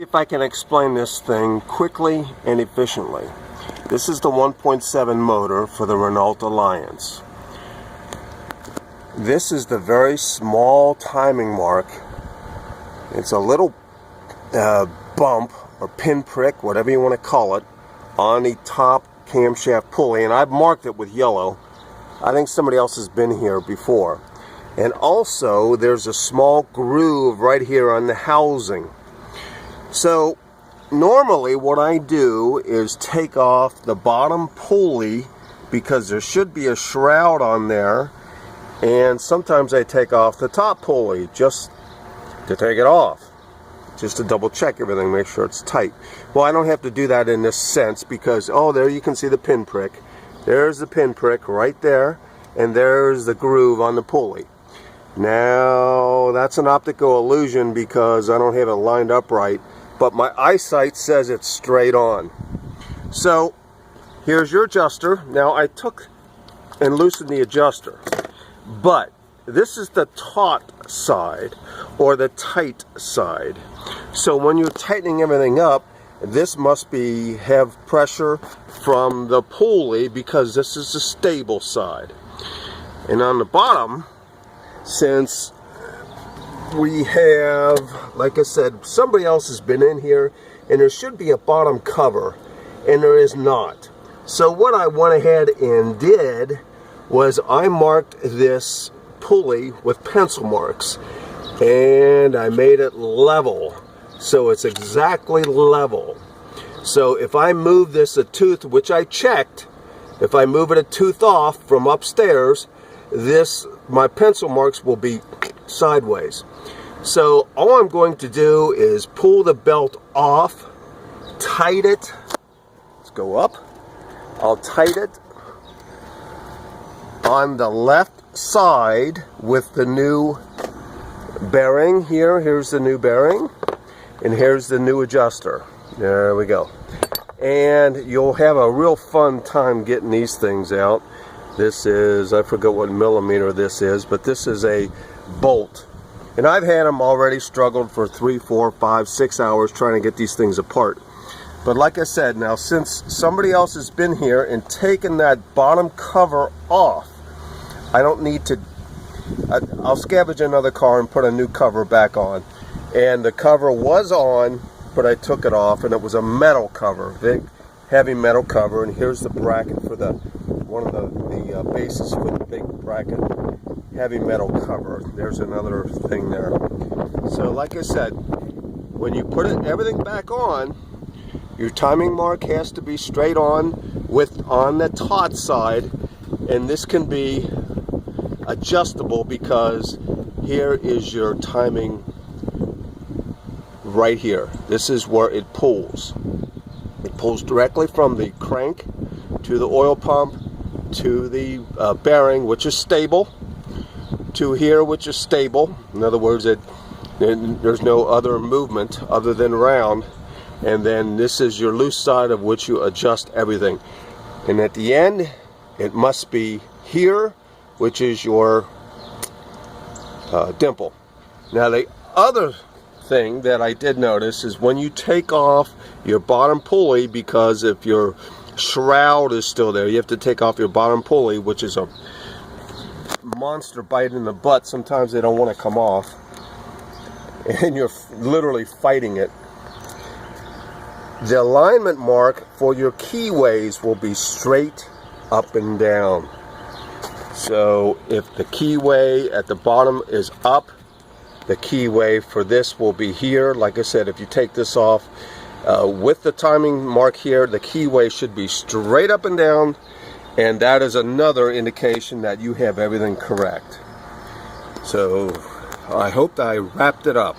If I can explain this thing quickly and efficiently. This is the 1.7 motor for the Renault Alliance. This is the very small timing mark. It's a little bump or pinprick, whatever you want to call it, on the top camshaft pulley, and I've marked it with yellow. I think somebody else has been here before. And also there's a small groove right here on the housing. So normally what I do is take off the bottom pulley because there should be a shroud on there, and sometimes I take off the top pulley just to take it off, just to double check everything, make sure it's tight. Well, I don't have to do that in this sense because, oh, there you can see the pinprick. There's the pinprick right there, and there's the groove on the pulley. Now that's an optical illusion because I don't have it lined up right, but my eyesight says it's straight on. So here's your adjuster. Now I took and loosened the adjuster, but this is the taut side or the tight side. So when you're tightening everything up, this must have pressure from the pulley because this is the stable side. And on the bottom, since we have, like I said, somebody else has been in here, and there should be a bottom cover, and there is not. So what I went ahead and did was I marked this pulley with pencil marks, and I made it level, so it's exactly level. So if I move this a tooth, which I checked, if I move it a tooth off from upstairs, my pencil marks will be sideways. So all I'm going to do is pull the belt off, tight it. Let's go up. I'll tight it on the left side with the new bearing here. Here's the new bearing, and here's the new adjuster. There we go. And you'll have a real fun time getting these things out. This is, I forget what millimeter this is, but this is a bolt. And I've had them already struggled for 3, 4, 5, 6 hours trying to get these things apart. But like I said, now since somebody else has been here and taken that bottom cover off, I don't need to, I'll scavenge another car and put a new cover back on. And the cover was on, but I took it off, and it was a metal cover, big, heavy metal cover. And here's the bracket for one of the bases for the big bracket, heavy metal cover. There's another thing there. So like I said, when you put everything back on, your timing mark has to be straight on on the taut side, and this can be adjustable because here is your timing right here. This is where it pulls. It pulls directly from the crank to the oil pump to the bearing, which is stable, to here, which is stable. In other words, there's no other movement other than round. And then this is your loose side of which you adjust everything. And at the end, it must be here, which is your dimple. Now the other thing that I did notice is when you take off your bottom pulley, because if your shroud is still there, you have to take off your bottom pulley, which is a monster bite in the butt. Sometimes they don't want to come off, and you're literally fighting it. The alignment mark for your keyways will be straight up and down. So if the keyway at the bottom is up, the keyway for this will be here. Like I said, if you take this off with the timing mark here, the keyway should be straight up and down, and that is another indication that you have everything correct. So I hope that I wrapped it up.